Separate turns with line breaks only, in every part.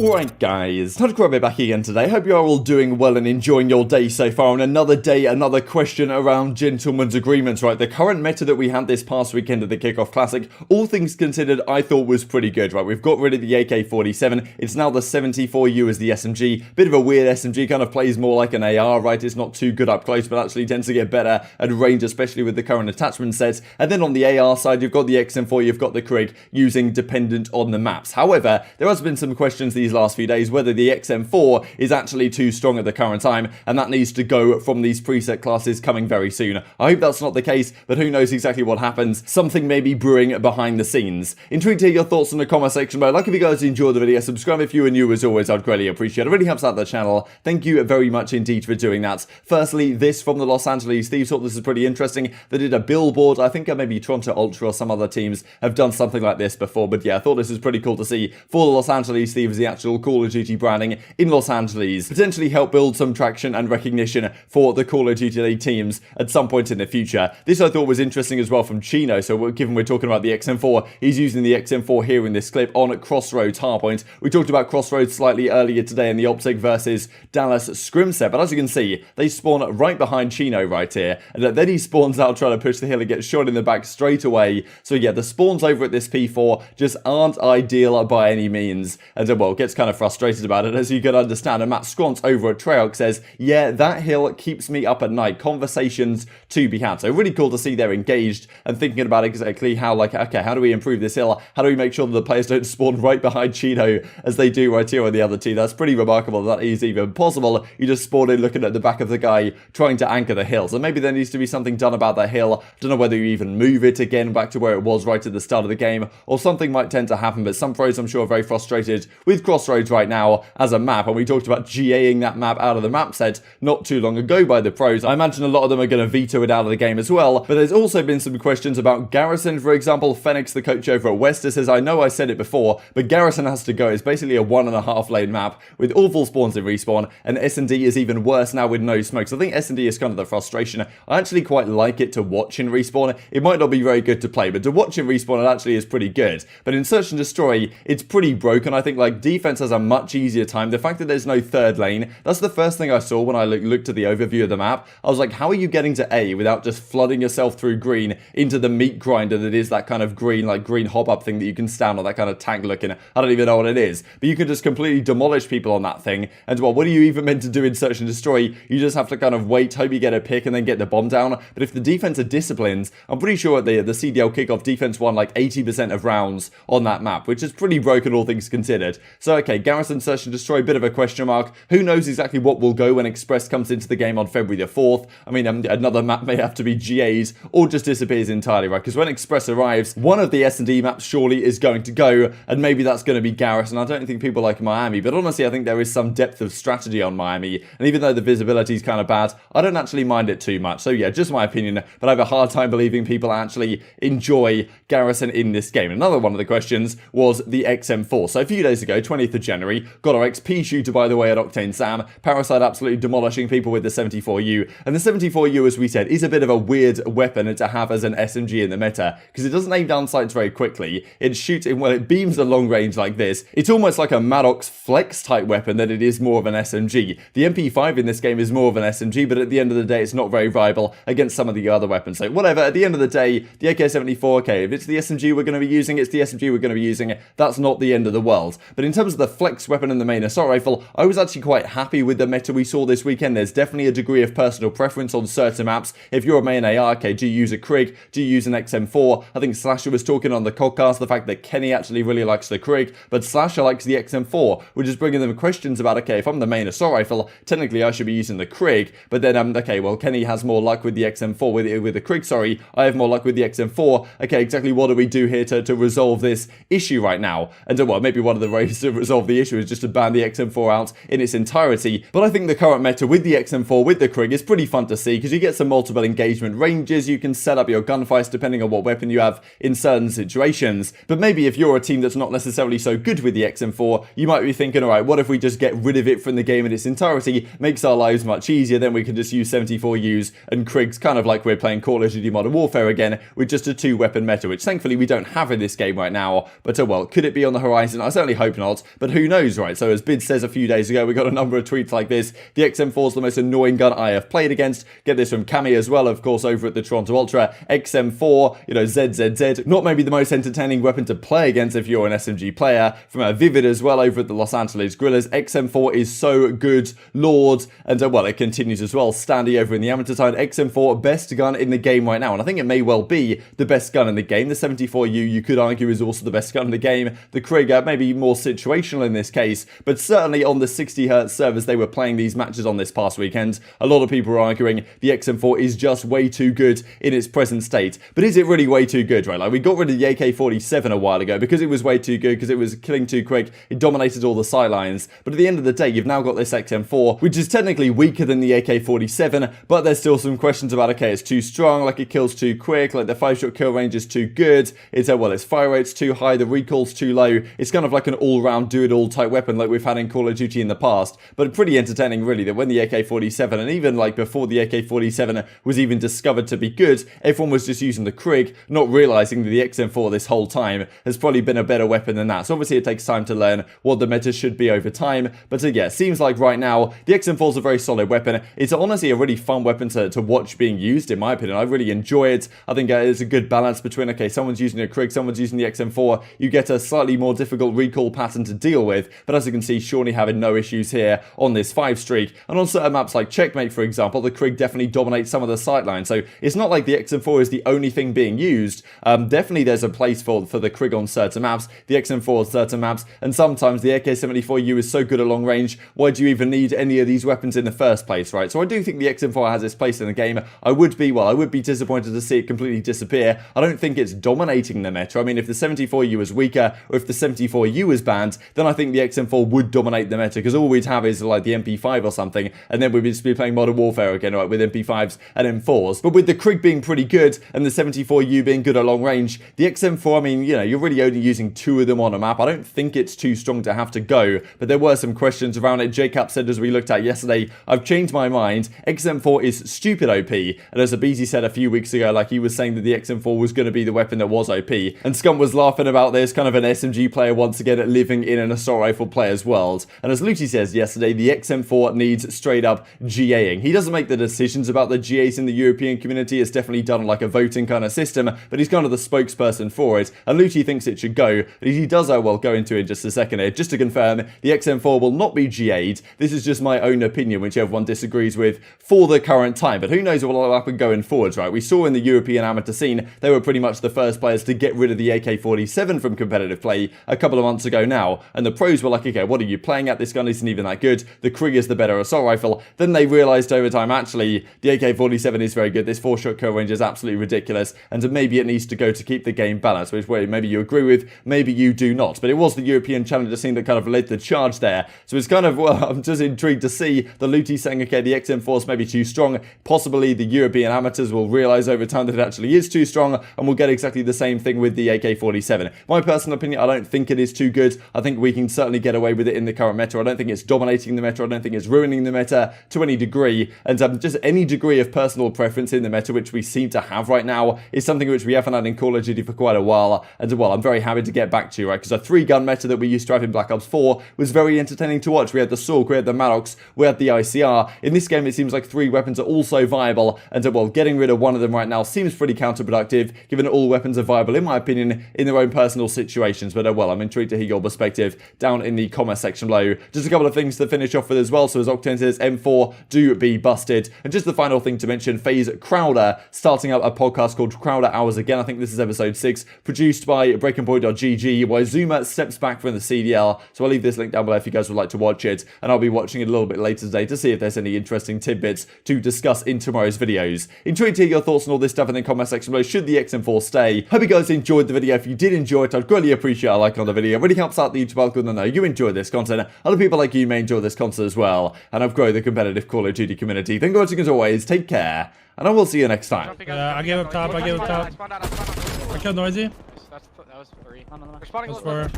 Alright guys, TacticalRab back again today. Hope you are all doing well and enjoying your day so far. And another day, another question around gentlemen's agreements, right? The current meta that we had this past weekend at the Kickoff Classic, all things considered, I thought was pretty good, right? We've got rid of the AK-47. It's now the 74U as the SMG. Bit of a weird SMG, kind of plays more like an AR, right? It's not too good up close, but actually tends to get better at range, especially with the current attachment sets. And then on the AR side, you've got the XM4, you've got the Krig, using dependent on the maps. However, there has been some questions these last few days whether the XM4 is actually too strong at the current time, and that needs to go from these preset classes coming very soon. I hope that's not the case, but who knows exactly what happens. Something may be brewing behind the scenes. Intrigued to hear your thoughts in the comment section below. Like if you guys enjoyed the video, subscribe if you are new. As always, I'd greatly appreciate it. It really helps out the channel. Thank you very much indeed for doing that. Firstly, this from the Los Angeles Thieves. Thought this is pretty interesting. They did a billboard. I think maybe Toronto Ultra or some other teams have done something like this before, but yeah, I thought this was pretty cool to see for the Los Angeles Thieves, the actual Call of Duty branding in Los Angeles, potentially help build some traction and recognition for the Call of Duty teams at some point in the future. This I thought was interesting as well from Chino. So given we're talking about the XM4, he's using the XM4 here in this clip on Crossroads Hardpoint. We talked about Crossroads slightly earlier today in the OpTic versus Dallas Scrim set, but as you can see, they spawn right behind Chino right here, and then he spawns out trying to push the hill and gets shot in the back straight away. So yeah, the spawns over at this P4 just aren't ideal by any means, and well, gets kind of frustrated about it, as you can understand. And Matt Squant over at Treyarch says, yeah, that hill keeps me up at night. Conversations to be had. So really cool to see they're engaged and thinking about exactly how, like, okay, how do we improve this hill? How do we make sure that the players don't spawn right behind Chino as they do right here on the other two? That's pretty remarkable that is even possible. You just spawn in looking at the back of the guy trying to anchor the hill. So maybe there needs to be something done about that hill. Don't know whether you even move it again back to where it was right at the start of the game, or something might tend to happen. But some pros, I'm sure, are very frustrated with Crossroads right now as a map, and we talked about GAing that map out of the map set not too long ago by the pros. I imagine a lot of them are going to veto it out of the game as well. But there's also been some questions about Garrison, for example. Phoenix, the coach over at Wester, says, I know I said it before, but Garrison has to go. It's basically a 1.5 lane map with awful spawns in respawn, and S&D is even worse now with no smokes. I think S&D is kind of the frustration. I actually quite like it to watch in respawn. It might not be very good to play, but to watch in respawn it actually is pretty good. But in Search and Destroy, it's pretty broken. I think like defense has a much easier time. The fact that there's no third lane, that's the first thing I saw when I looked at the overview of the map. I was like, how are you getting to A without just flooding yourself through green into the meat grinder that is that kind of green, like green hop-up thing that you can stand on, that kind of tank looking, I don't even know what it is, but you can just completely demolish people on that thing. And well, what are you even meant to do in Search and Destroy? You just have to kind of wait, hope you get a pick, and then get the bomb down. But if the defense are disciplined, I'm pretty sure at the CDL kickoff, defense won like 80% of rounds on that map, which is pretty broken all things considered. So okay, Garrison, Search and Destroy, bit of a question mark. Who knows exactly what will go when Express comes into the game on February the 4th. I mean, another map may have to be GA'd or just disappears entirely, right? Because when Express arrives, one of the S&D maps surely is going to go, and maybe that's going to be Garrison. I don't think people like Miami, but honestly, I think there is some depth of strategy on Miami, and even though the visibility is kind of bad, I don't actually mind it too much. So yeah, just my opinion, but I have a hard time believing people actually enjoy Garrison in this game. Another one of the questions was the XM4. So a few days ago, 20th of January, got our XP shooter, by the way, at Octane Sam. Parasite absolutely demolishing people with the 74U. And the 74U, as we said, is a bit of a weird weapon to have as an SMG in the meta, because it doesn't aim down sights very quickly. It shoots, well, it beams a long range like this. It's almost like a Maddox flex type weapon than it is more of an SMG. The MP5 in this game is more of an SMG, but at the end of the day, it's not very viable against some of the other weapons. So whatever, at the end of the day, the AK-74, okay, if it's the SMG we're going to be using, it's the SMG we're going to be using. That's not the end of the world. But in terms of the flex weapon and the main assault rifle, I was actually quite happy with the meta we saw this weekend. There's definitely a degree of personal preference on certain maps. If you're a main AR, okay, do you use a Krig? Do you use an XM4? I think Slasher was talking on the podcast, the fact that Kenny actually really likes the Krig, but Slasher likes the XM4, which is bringing them questions about, okay, if I'm the main assault rifle, technically I should be using the Krig, but then, okay, well, Kenny has more luck with the XM4, with the Krig, sorry, I have more luck with the XM4. Okay, exactly what do we do here to resolve this issue right now? And well, maybe one of the ways to resolve the issue is just to ban the XM4 out in its entirety. But I think the current meta with the XM4, with the Krig, is pretty fun to see, because you get some multiple engagement ranges. You can set up your gunfights depending on what weapon you have in certain situations. But maybe if you're a team that's not necessarily so good with the XM4, you might be thinking, alright, what if we just get rid of it from the game in its entirety? Makes our lives much easier. Then we can just use 74Us and Krigs, kind of like we're playing Call of Duty Modern Warfare again, with just a 2-weapon meta, which thankfully we don't have in this game right now. But well, could it be on the horizon? I certainly hope not. but who knows, right? So as Bid says a few days ago, we got a number of tweets like this. The XM4 is the most annoying gun I have played against. Get this from Cammy as well, of course, over at the Toronto Ultra. XM4, you know, ZZZ. Not maybe the most entertaining weapon to play against if you're an SMG player. From a Vivid as well, over at the Los Angeles Guerrillas. XM4 is so good, Lord. And well, it continues as well. Standy over in the amateur side. XM4, best gun in the game right now. And I think it may well be the best gun in the game. The 74U, you could argue, is also the best gun in the game. The Krieger, maybe more situational in this case, but certainly on the 60Hz servers they were playing these matches on this past weekend, a lot of people are arguing the XM4 is just way too good in its present state. But is it really way too good, right? Like, we got rid of the AK-47 a while ago because it was way too good, because it was killing too quick, it dominated all the sightlines. But at the end of the day, you've now got this XM4, which is technically weaker than the AK-47, but there's still some questions about, okay, it's too strong, like it kills too quick, like the 5-shot kill range is too good, it's, well, its fire rate's too high, the recoil's too low. It's kind of like an all-round do-it-all type weapon like we've had in Call of Duty in the past, but pretty entertaining really that when the AK-47, and even like before the AK-47 was even discovered to be good, everyone was just using the Krig, not realizing that the XM4 this whole time has probably been a better weapon than that. So obviously it takes time to learn what the meta should be over time, but yeah, it seems like right now the XM4 is a very solid weapon. It's honestly a really fun weapon to watch being used, in my opinion. I really enjoy it. I think it's a good balance between, okay, someone's using a Krig, someone's using the XM4, you get a slightly more difficult recall pattern to deal with, but as you can see, Shawnee having no issues here on this 5 streak, and on certain maps like Checkmate, for example, the Krig definitely dominates some of the sightlines, so it's not like the XM4 is the only thing being used. Definitely there's a place for the Krig on certain maps, the XM4 on certain maps, and sometimes the AK-74U is so good at long range, why do you even need any of these weapons in the first place, right? So I do think the XM4 has its place in the game. I would be disappointed to see it completely disappear. I don't think it's dominating the meta. I mean, if the 74U was weaker, or if the 74U was banned, then I think the XM4 would dominate the meta, because all we'd have is like the MP5 or something, and then we'd just be playing Modern Warfare again, right, with MP5s and M4s. But with the Krig being pretty good, and the 74U being good at long range, the XM4, I mean, you know, you're really only using 2 of them on a map. I don't think it's too strong to have to go, but there were some questions around it. Jacob said, as we looked at yesterday, I've changed my mind. XM4 is stupid OP, and as aBeZy said a few weeks ago, like he was saying that the XM4 was going to be the weapon that was OP, and Scump was laughing about this, kind of an SMG player once again living in an assault rifle player's world. And as Loony says yesterday, the XM4 needs straight up GAing. He doesn't make the decisions about the GAs in the European community. It's definitely done like a voting kind of system, but he's kind of the spokesperson for it, and Loony thinks it should go. But he does, we'll go into it in just a second here. Just to confirm, the XM4 will not be GA'd. This is just my own opinion, which everyone disagrees with for the current time, but who knows what will happen going forwards, right? We saw in the European amateur scene, they were pretty much the first players to get rid of the AK-47 from competitive play a couple of months ago now, and the pros were like, okay, what are you playing at? This gun isn't even that good. The Krig is the better assault rifle. Then they realized over time, actually, the AK-47 is very good. This 4-shot kill range is absolutely ridiculous, and maybe it needs to go to keep the game balanced, which way maybe you agree with, maybe you do not. But it was the European challenger scene that kind of led the charge there. So it's kind of, well, I'm just intrigued to see the Loony saying, okay, the XM4 is maybe too strong. Possibly the European amateurs will realize over time that it actually is too strong, and we'll get exactly the same thing with the AK-47. My personal opinion, I don't think it is too good. I think we can certainly get away with it in the current meta. I don't think it's dominating the meta. I don't think it's ruining the meta to any degree. And just any degree of personal preference in the meta, which we seem to have right now, is something which we haven't had in Call of Duty for quite a while. And well, I'm very happy to get back to, right? Because a 3-gun meta that we used to have in Black Ops 4 was very entertaining to watch. We had the Sorg, we had the Maddox, we had the ICR. In this game, it seems like 3 weapons are also viable. And well, getting rid of one of them right now seems pretty counterproductive, given that all weapons are viable, in my opinion, in their own personal situations. But well, I'm intrigued to hear your perspective down in the comment section below. Just a couple of things to finish off with as well. So as Octane says, M4 do be busted. And just the final thing to mention, FaZe Crowder starting up a podcast called Crowder Hours again. I think this is episode 6, produced by breakingpoint.gg, where Zuma steps back from the CDL. So I'll leave this link down below if you guys would like to watch it, and I'll be watching it a little bit later today to see if there's any interesting tidbits to discuss in tomorrow's videos. Intrigued to hear your thoughts on all this stuff in the comment section below. Should the XM4 stay? Hope you guys enjoyed the video. If you did enjoy it, I'd greatly appreciate a like on the video. It really helps out the YouTube algorithm to know you enjoy this content. Other people like you may enjoy this content as well, and I've grown the competitive Call of Duty community. Thank you for watching as always. Take care, and I will see you next time.
I gave up top. I killed Noisy.
That was 3.
That's 4.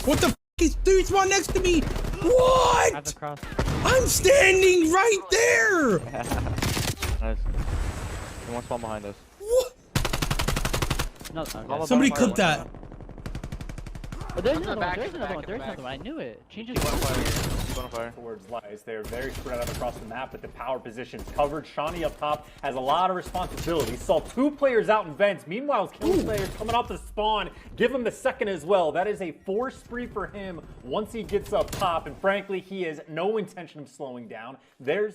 What the f is dude spawn next to me? What? I'm standing right there.
Nice. One spawn behind us.
What?
No,
Somebody clip that.
Oh, there's
I'm in the
another one.
back,
There's
in the
another one.
back,
There's
in the
another one. I knew it. Changes.
Keep on fire. Keep on fire.
Towards lies. They're very spread out across the map, but the power position's covered. Shawnee up top has a lot of responsibility. Saw 2 players out in vents. Meanwhile, killing players coming off the spawn. Give him the second as well. That is a 4 spree for him once he gets up top. And frankly, he has no intention of slowing down. There's